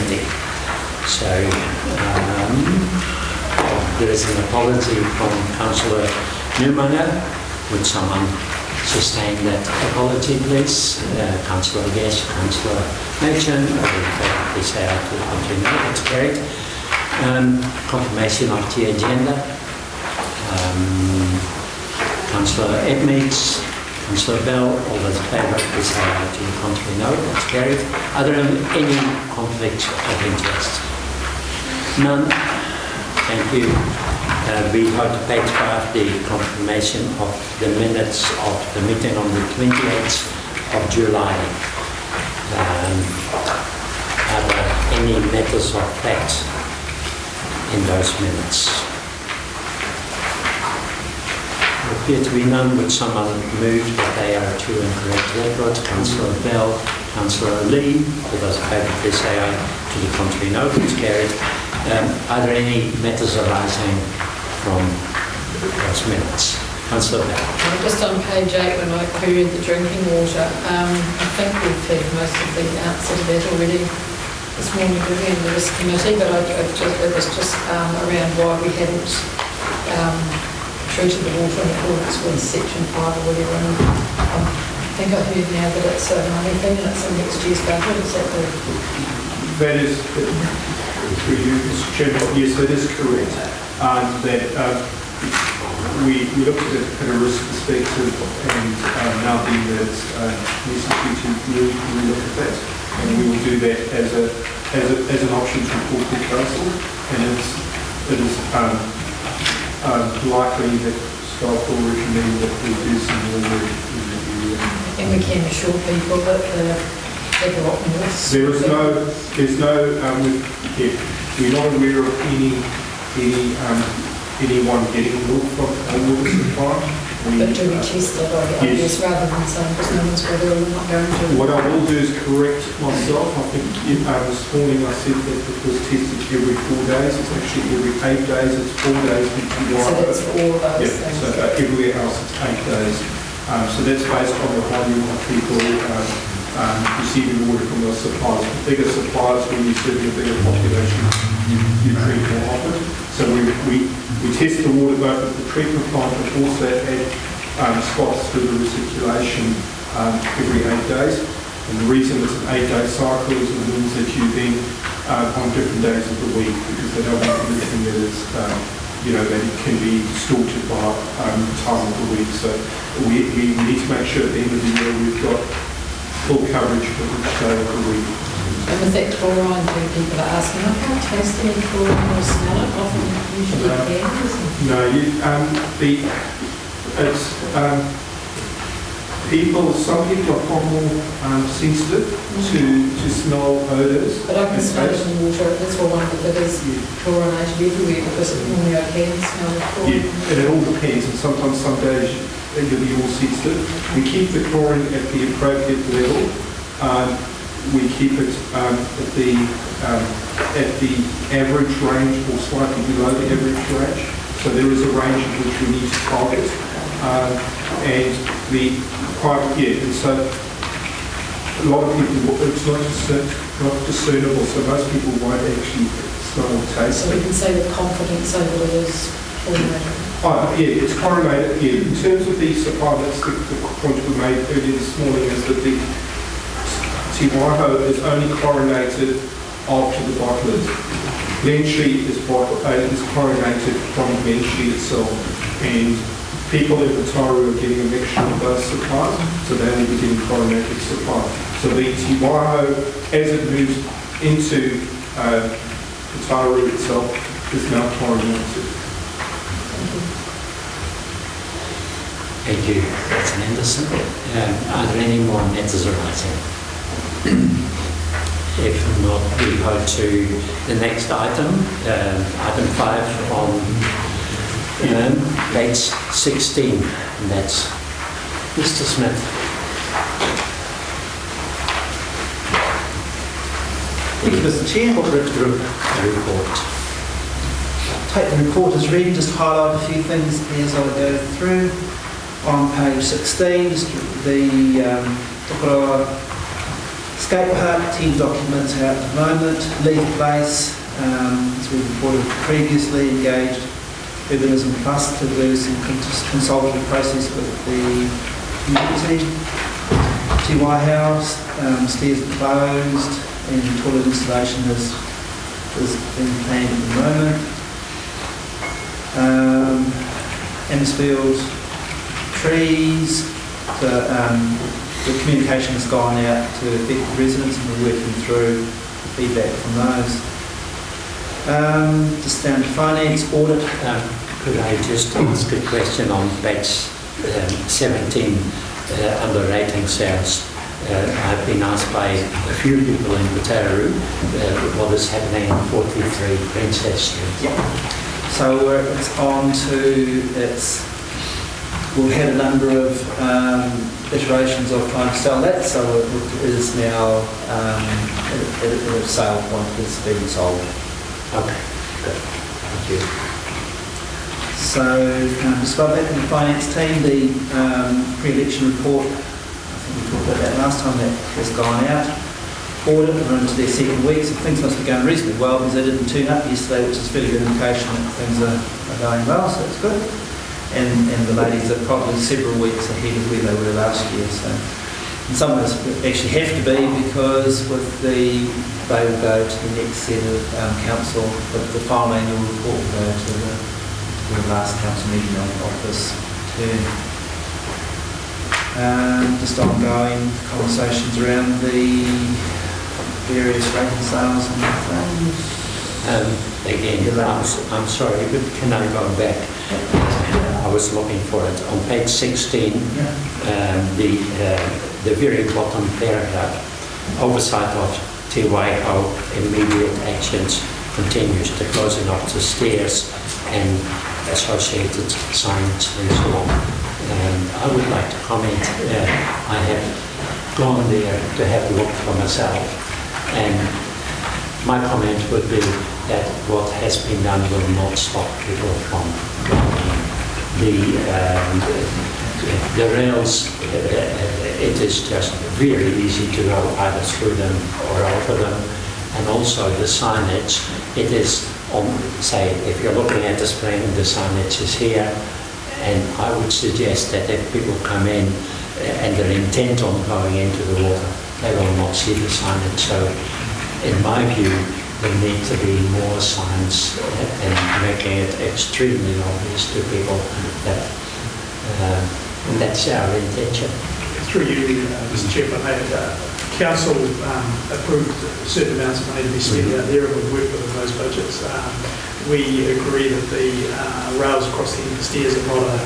meeting. So there is an apology from Councillor Newmanger. Would someone sustain that apology, please? Councillor Guest, Councillor Machin, please say out to the country. No, that's great. Confirmation of the agenda. Councillor Edmeades, Councillor Bell, all those in favour, please say out to the contrary. No, that's carried. Are there any conflicts of interest? None. Thank you. We go to page 5, the confirmation of the minutes of the meeting on the 28th of July. Are there any matters of fact in those minutes? There appear to be none. Would someone move that they are true and correct records? Councillor Bell, Councillor Lee, all those in favour, please say aye. To the contrary, no, it's carried. Are there any matters arising from those minutes? Councillor Bell. Just on page 8, when I queried the drinking water, I think we've had most of the answer to that already this morning in the risk committee, but it was just around why we hadn't treated the water in accordance with section 5 or whatever. And I think I heard now that it's a money thing and it's in next year's budget. Is that the... That is, through you, Mr. Chairman, yes, that is correct. We looked at it at a risk perspective, and now being that it's necessary to re-look at that, and we will do that as an option to report to council, and it is likely that staff will recommend that we do some more work in the area. And we can assure people that there's no, we're not aware of anyone getting milk from a water supply. But do we test it, I guess, rather than saying because no one's whether we're not going to? What I will do is correct myself. I think this morning I said that it was tested every 4 days. It's actually every 8 days. It's 4 days. So that's for all of those things. So everywhere else it's 8 days. So that's based on the volume of people receiving water from those suppliers. The bigger suppliers, when you serve a bigger population, you treat more often. So we test the water both at the treatment plant but also at spots through the recirculation every 8 days. And the reason it's an 8-day cycle is it means that you then on different days of the week, because they don't want anything that is that it can be distorted by time of the week. So we need to make sure at the end of the year we've got full coverage for each day of the week. And with that chlorine, people are asking, I can't taste any chlorine or smell it, often usually some people are far more sensitive to smell odours. But I can smell it in water, that's why one of it is chlorinated everywhere because normally I can smell the chlorine. Yeah, and it all depends, and sometimes some days you'll be more sensitive. We keep the chlorine at the appropriate level. We keep it at the average range or slightly below the average range. So there is a range in which we need to target. And so a lot of people, it's not discernible, so most people won't actually smell or taste. So we can say with confidence say that it is chlorinated. It's chlorinated. Yeah. In terms of the supply, that's the point we made earlier this morning, is that the Te Waiho is only chlorinated after the bottle is. Glenshee is chlorinated from Glenshee itself, and people in Otaru are getting a mixture of both supplies, so they will be getting chlorinated supply. So the Te Waiho, as it moves into Otaru itself, is now chlorinated. Thank you, Councillor Anderson. Are there any more matters arising? If not, we go to the next item, item 5 on page 16, and that's Mr. Smith. Thank you, Mr. Chair. Corporate Group report. Take the report as read, just highlight a few things as I go through. On page 16, just the tokoroa Skate park, 10 documents out at the moment. Leave place, as we reported previously, engaged Urbanism Plus to do some consultative process with the community. TY House, stairs are closed and toilet installation is being planned at the moment. Ammersfield trees, the communication has gone out to affected residents and we're working through feedback from those. Just down to finance, audit. Could I just ask a question on page 17 under rating sales? I've been asked by a few people in the Taru what is happening on 43 Princess Street. So it's on to, we've had a number of iterations of trying to sell that, so it is now at a sale point, it's being sold. Okay, good. Thank you. So, despite that, in the finance team, the pre-election report, I think we talked about that last time, that has gone out. Audit, we're into their second week, so things must be going reasonably well because they didn't turn up yesterday, which is a fairly good indication that things are going well, so it's good. And the ladies are probably several weeks ahead of where they were last year, so in some ways actually have to be because they will go to the next set of council, but the final annual report will go to the last council meeting of this term. Just ongoing conversations around the various rating sales and things. Again, I'm sorry, but can I go back? I was looking for it. On page 16, the very bottom paragraph, oversight of TYO immediate actions continues, the closing of the stairs and associated signage and so on. I would like to comment, I have gone there to have a look for myself, and my comment would be that what has been done will not stop people from going in. The rails, it is just very easy to go either through them or over them, and also the signage, it is on, say, if you're looking at the spring, the signage is here, and I would suggest that if people come in and they're intent on going into the water, they will not see the signage. So in my view, there need to be more signs and making it extremely obvious to people that that's our intention. Through you, Mr. Chairman, Council approved certain amounts of money to be spent out there, and we've worked within those budgets. We agree that the rails across the end of the stairs are not a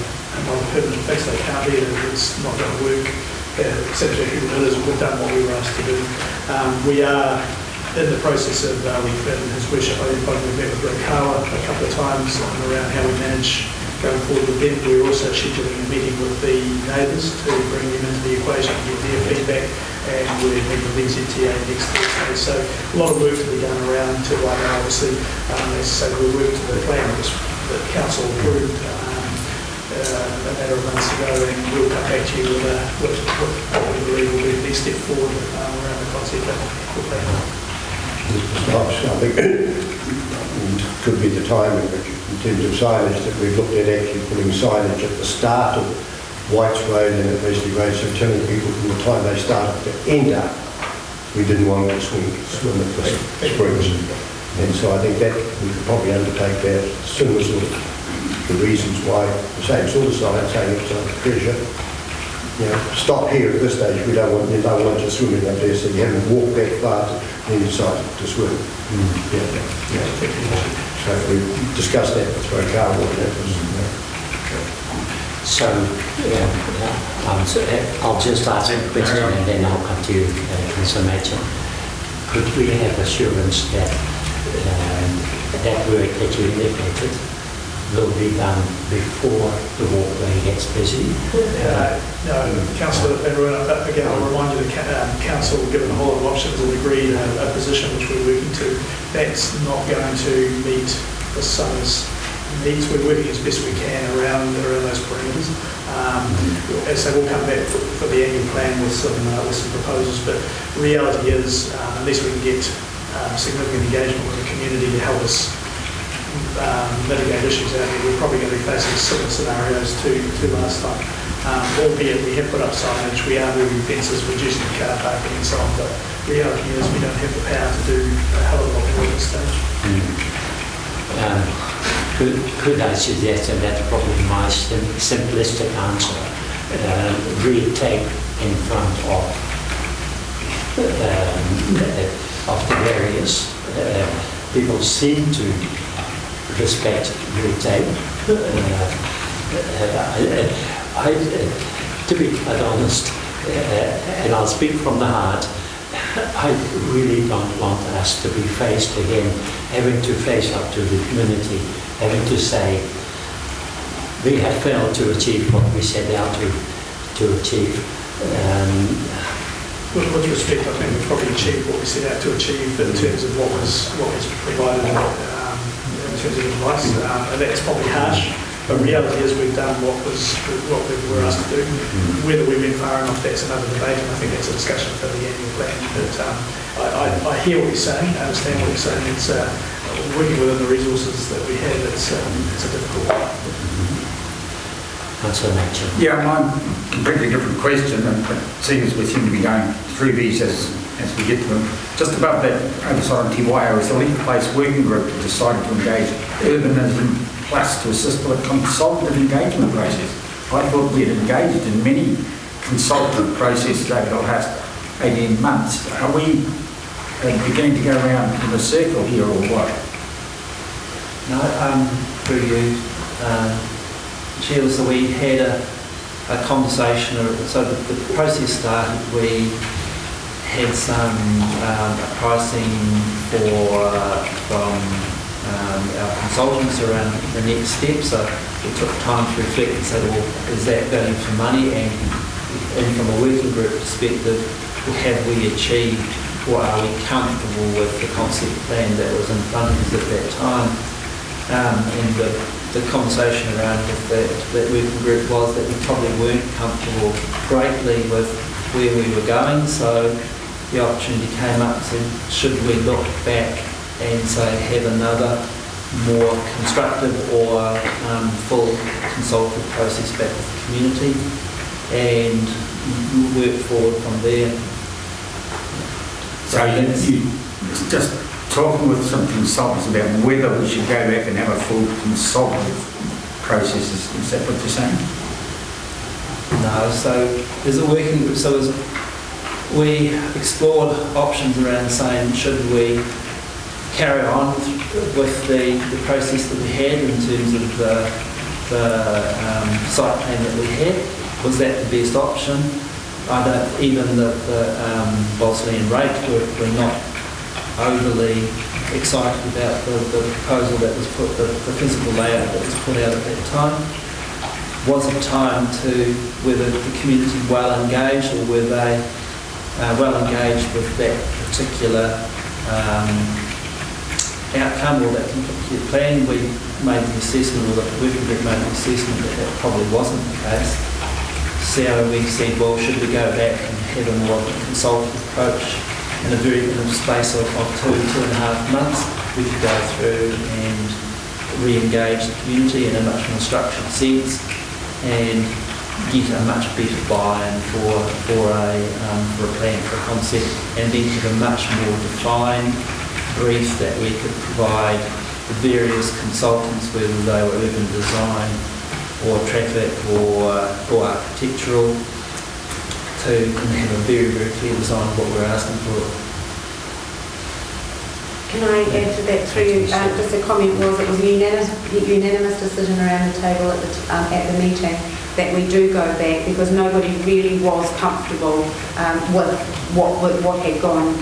permanent fix. They can't be. It's not going to work. Subject to others, we've done what we were asked to do. We are in the process of, we've been, His Worship, we've met with Rakawa a couple of times around how we manage going forward with them. We're also scheduling a meeting with the neighbours to bring them into the equation and get their feedback, and we're meeting with NZTA next Thursday. So a lot of work to be done around to obviously, as I say, we worked to the plan that Council approved a matter of months ago, and we'll come back to you with what we believe will be the next step forward around the concept of the plan. I think it could be the timing, but in terms of signage, that we've looked at actually putting signage at the start of White's Road and at Wesley Road, so telling people from the time they started to end up, we didn't want them to swim at the springs. And so I think that we could probably undertake that, similar sort of the reasons why, the same sort of sign saying it's under pressure. You know, stop here at this stage, we don't want you swimming up there, so you haven't walked that far to then decide to swim. So we discussed that with Waikato, and that was, So I'll just ask a question and then I'll come to you, Councillor Machen. Could we have assurance that that work that you indicated will be done before the walkway gets busy? No, Councillor Penrose, again, I'll remind you that Council, given a whole lot of options, will agree a position which we're working to. That's not going to meet the summer's needs. We're working as best we can around those parameters. As I say, we'll come back for the annual plan with some proposals, but the reality is, unless we can get significant engagement with the community to help us mitigate issues out there, we're probably going to be facing similar scenarios to last time. Albeit we have put up signage, we are moving fences, reducing the car parking and so on, but the reality is we don't have the power to do a hell of a lot more at this stage. Could I suggest, and that's probably my simplistic answer, red tape in front of the various people seem to respect red tape. To be quite honest, and I'll speak from the heart, I really don't want us to be faced again, having to face up to the community, having to say, we have failed to achieve what we set out to achieve. With respect, I think we've probably achieved what we set out to achieve in terms of what was provided in terms of advice, and that's probably harsh. But reality is we've done what we were asked to do. Whether we went far enough, that's another debate, and I think that's a discussion for the annual plan. But I hear what you're saying, I understand what you're saying. It's working within the resources that we have, it's a difficult one. Yeah, mine, completely different question, and seeing as we seem to be going through these as we get to them. Just above that oversight on Tiwai, is the Link-based working group that decided to engage Urbanism Plus to assist with a consultative engagement process. I thought we had engaged in many consultative processes over the last 18 months. Are we beginning to go around in a circle here or what? No, through you, Chair, so we had a conversation, so the process started, we had some pricing from our consultants around the next step, so we took time to reflect and say, well, is that value for money? And from a working group perspective, have we achieved or are we comfortable with the concept plan that was in front of us at that time? And the conversation around that working group was that we probably weren't comfortable greatly with where we were going, so the opportunity came up and said, should we look back and say have another more constructive or full consultative process back with the community and work forward from there. So you just talking with some consultants about whether we should go back and have a full consultative process, is that what you're saying? No, so there's a working group, so we explored options around saying should we carry on with the process that we had in terms of the site plan that we had. Was that the best option? I don't, even the Bosley and Rate were not overly excited about the proposal that was put, the physical layout that was put out at that time. Was it time to, whether the community well engaged or were they well engaged with that particular outcome or that particular plan? We made the assessment, or the working group made the assessment that probably wasn't the case. So we said, well, should we go back and have a more consultative approach in a space of 2.5 months? We could go through and re-engage the community in a much more structured sense and get a much better buy-in for a plan, for a concept, and then have a much more defined brief that we could provide the various consultants, whether they were urban design or traffic or architectural, to have a very, very clear design of what we're asking for. Can I add to that through you? Just a comment was it was a unanimous decision around the table at the meeting that we do go back because nobody really was comfortable with what had gone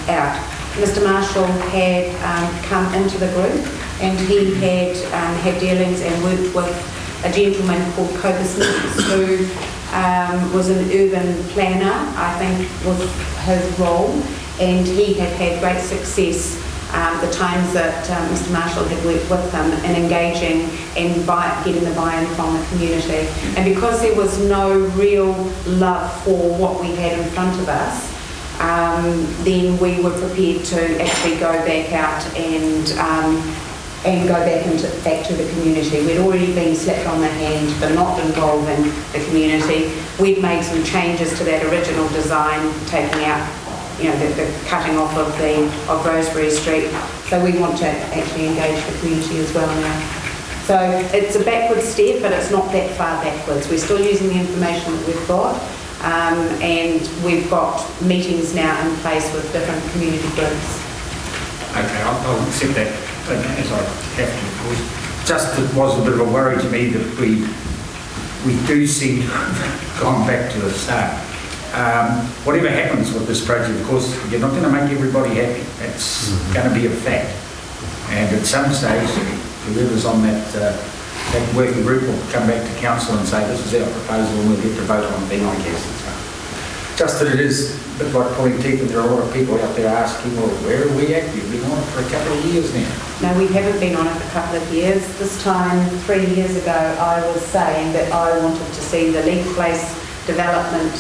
out. Mr. Marshall had come into the group and he had had dealings and worked with a gentleman called Copus who was an urban planner, I think was his role, and he had had great success the times that Mr Marshall had worked with him in engaging and getting the buy-in from the community. And because there was no real love for what we had in front of us, then we were prepared to actually go back out and go back to the community. We'd already been slapped on the hand for not involving the community. We'd made some changes to that original design, taking out, the cutting off of Rosebery Street. So we want to actually engage the community as well now. So it's a backward step, but it's not that far backwards. We're still using the information that we've got, and we've got meetings now in place with different community groups. Okay, I'll accept that as I have to. Just it was a bit of a worry to me that we do seem to have gone back to the start. Whatever happens with this project, of course, you're not going to make everybody happy. That's going to be a fact. And at some stage, whoever's on that working group will come back to council and say, this is our proposal and we'll get to vote on it then, I guess. Just that it is a bit like pulling teeth, and there are a lot of people out there asking, well, where are we at? We've been on it for a couple of years now. No, we haven't been on it for a couple of years. This time, 3 years ago, I was saying that I wanted to see the Leaf Place development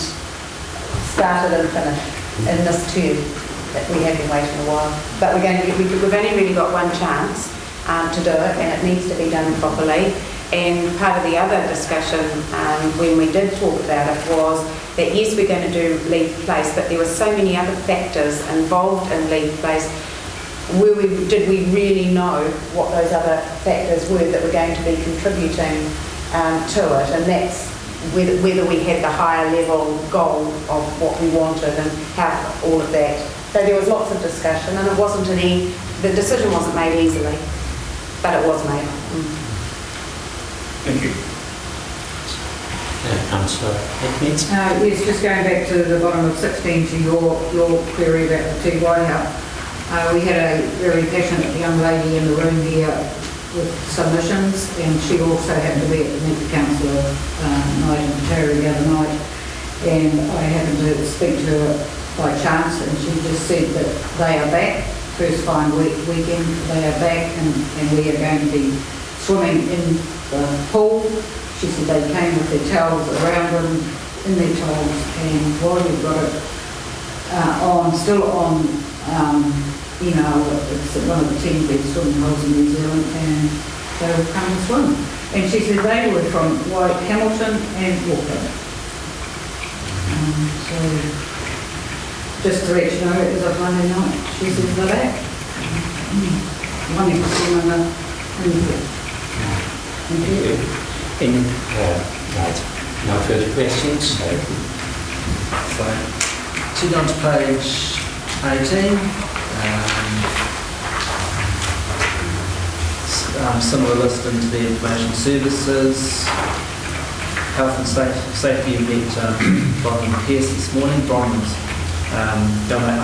started and finished in this term. That we have been waiting a while. But we've only really got one chance to do it, and it needs to be done properly. And part of the other discussion when we did talk about it was that yes, we're going to do Leaf Place, but there were so many other factors involved in Leaf Place. Did we really know what those other factors were that were going to be contributing to it? And that's whether we had the higher level goal of what we wanted and how all of that. So there was lots of discussion, and the decision wasn't made easily, but it was made. Thank you. Councillor Edmonds. Yes, just going back to the bottom of 16 to your query about the Tiwaiha. We had a very passionate young lady in the room here with submissions, and she also happened to be at the Meet the Councillor night in Terry the other night, and I happened to speak to her by chance, and she just said that they are back, first fine weekend, they are back, and we are going to be swimming in the pool. She said they came with their towels around them, in their towels, and while you've got it still on, it's one of the 10 best swimming holes in New Zealand, and they will come and swim. And she said they were from Hamilton and Auckland. So, just to let you know, it was a Monday night. She said they're back. Wanting to swim in the pool. Thank you. Right. No further questions. So, on to page 18. Similar list into the information services. Health and safety, you met Bronwyn Pearce this morning. Bronwyn's I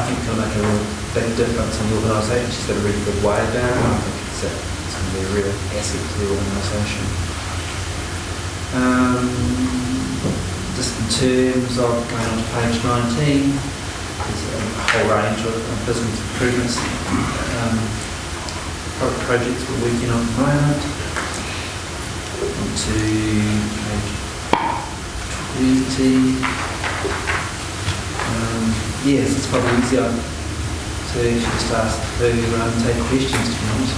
think going to make a real big difference in the organisation. She's got a really good way about it. I think it's going to be a real asset to the organisation. Just in terms of going on to page 19, there's a whole range of business improvements projects we're working on at the moment. On to page 20. Yes, it's probably easier to just ask to take questions, to be honest.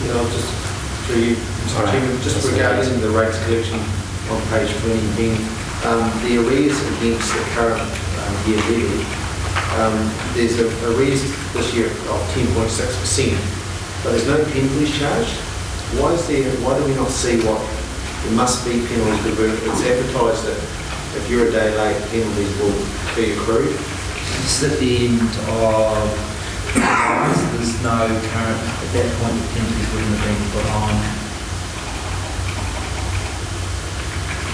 Yeah, I'll just, through you, Mr. Chairman, just regarding the rates collection on page 20, being the arrears against the current year levy, there's a arrears this year of 10.6%, but there's no penalties charged. Why do we not see what there must be penalties? It's advertised that if you're a day late, penalties will be accrued. Just at the end of there's no current, at that point the penalties wouldn't have been put on.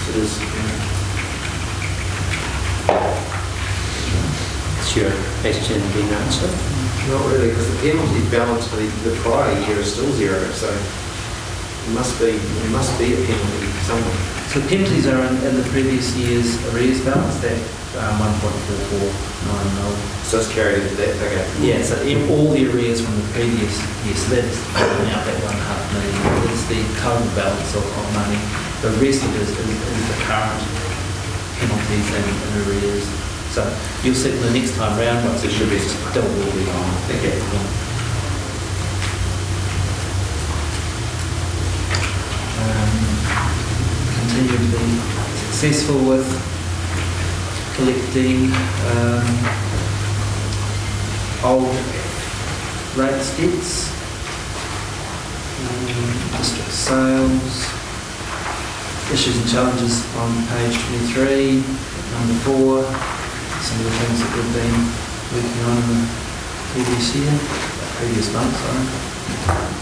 So there's, Is your question being answered? not really, because the penalty balance for the prior year is still zero, so there must be a penalty somewhere. So penalties are in the previous year's arrears balance, that 1.449 mil. So it's carried into that figure. Yeah, so all the arrears from the previous year, so that is filling out that 1.5 million. It's the total balance of money. The rest of it is the current penalties and arrears. So you'll see the next time round, once it should be still will be on. Thank you. Continue to be successful with collecting old rates debts, district sales, issues and challenges on page 23, number 4, some of the things that we've been working on in the previous month,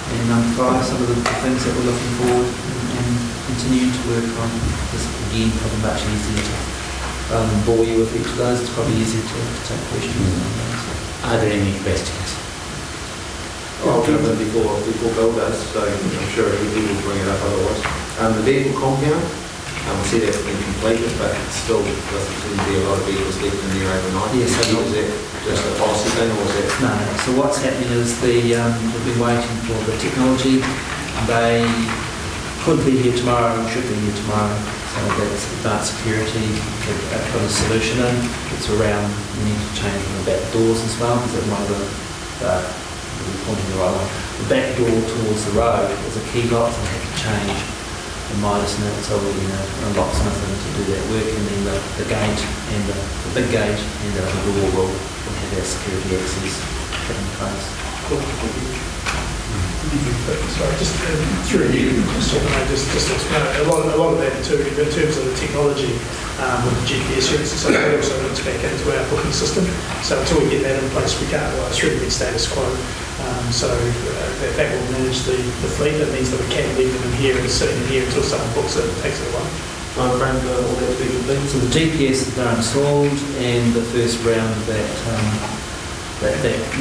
and number 5, some of the things that we're looking forward and continuing to work on. This again probably much easier to bore you with each of those. It's probably easier to take questions on those. Are there any questions? I'll jump in before Bill does, so I'm sure he will bring it up otherwise. The vehicle compound, we see that's been completed, but still doesn't seem to be a lot of vehicles left in there overnight. Yes, is that just a policy thing, or is that? No. So what's happening is we've been waiting for the technology. They could be here tomorrow and should be here tomorrow. So that's advanced security. They've put a solution in. It's around, we need to change the back doors as well, because one of the back door towards the road is a key lock, so we have to change the Midas in it, so we're going to locksmith in to do that work, and then the gate and the big gate and the door will have our security access put in place. Cool. Sorry, just through you, just explain a lot of that too, in terms of the technology with the GPS routes and so that also links back into our booking system. So until we get that in place, we can't, well, it's really been status quo. So that will manage the fleet. That means that we can't leave them in here and sitting in here until someone books it and takes it away. Time frame for all that to be complete? So the GPS are installed, and the first round of that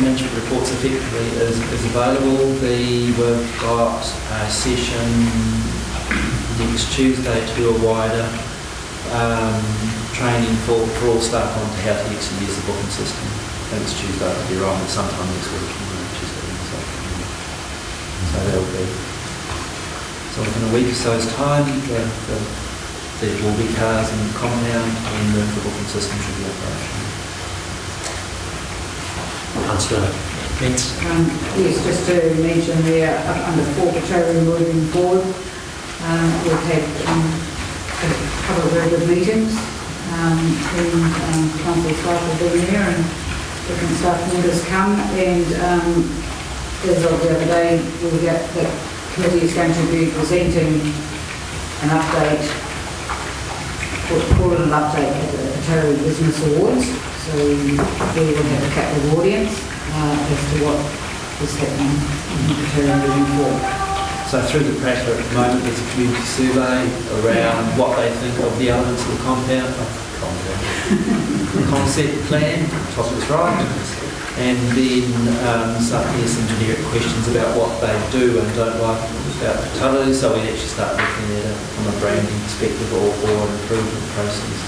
management reports effectively is available. We've got a session next Tuesday to do a wider training for all staff on how to actually use the booking system. I think it's Tuesday, I'll be wrong, but sometime next week. So that'll be, so within a week or so's time, there will be cars in the compound and the booking system should be operational. Councillor Metz. Yes, just to mention there, under forfeiture moving forward, we've had a couple of very good meetings, and council staff have been there and different staff members come, and as of the other day, the committee is going to be presenting an update, call it an update at the Otago Business Awards. So we will have a captive audience as to what is happening in Otago moving forward. So through the practice at the moment, there's a community survey around what they think of the elements of the concept plan, Toss was right. And then some generic questions about what they do and don't like about Katalu, so we'd actually start looking at it from a branding perspective or an improvement process.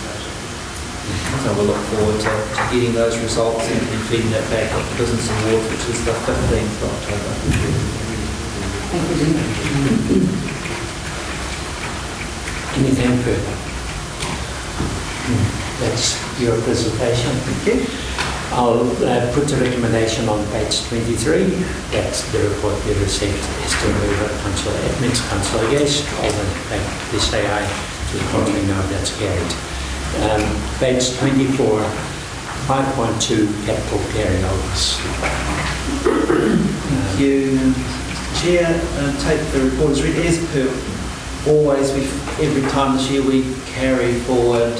So we'll look forward to getting those results and feeding that back at the Business Award, which is the 15th of October. Thank you. Anything further? That's your presentation. Thank you. I'll put the recommendation on page 23. That's the report we received is to move Councillor Edmonds, Councillor Yes. All in favor, please say aye. To the contrary, no, that's carried. Page 24, 5.2 capital carryovers. Thank you, Mr. Chair. Take the report as read. As per always, every time this year we carry forward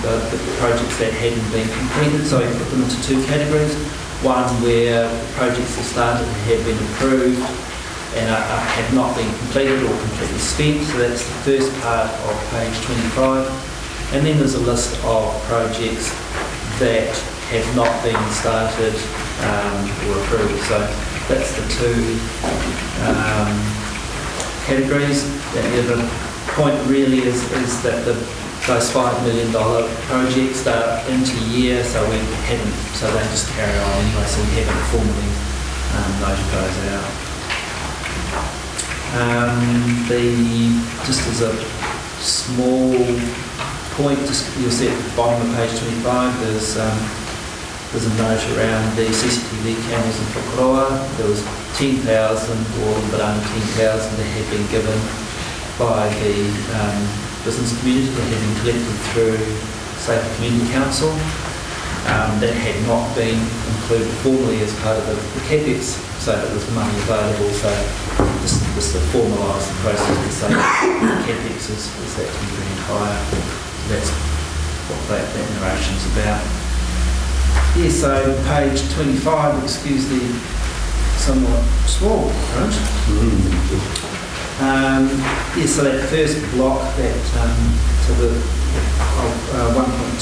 the projects that hadn't been completed, so we put them into two categories. One where projects have started and have been approved and have not been completed or completely spent, so that's the first part of page 25. And then there's a list of projects that have not been started or approved, so that's the two categories. That point really is that those $5 million projects are into year, so we haven't, so they just carry on anyway, so we haven't formally noted those out. Just as a small point, you'll see at the bottom of page 25, there's a note around the CCTV cameras in tokoroa. There was 10,000, or a little bit under 10,000 that had been given by the business community, that had been collected through Sept Community Council. That had not been included formally as part of the CapEx, so that was money available. So just to formalise the process to say the CapEx is that 10 grand higher. That's what that narration's about. Yeah, so page 25, excuse the somewhat small print. Yeah, so that first block, that to the 1.2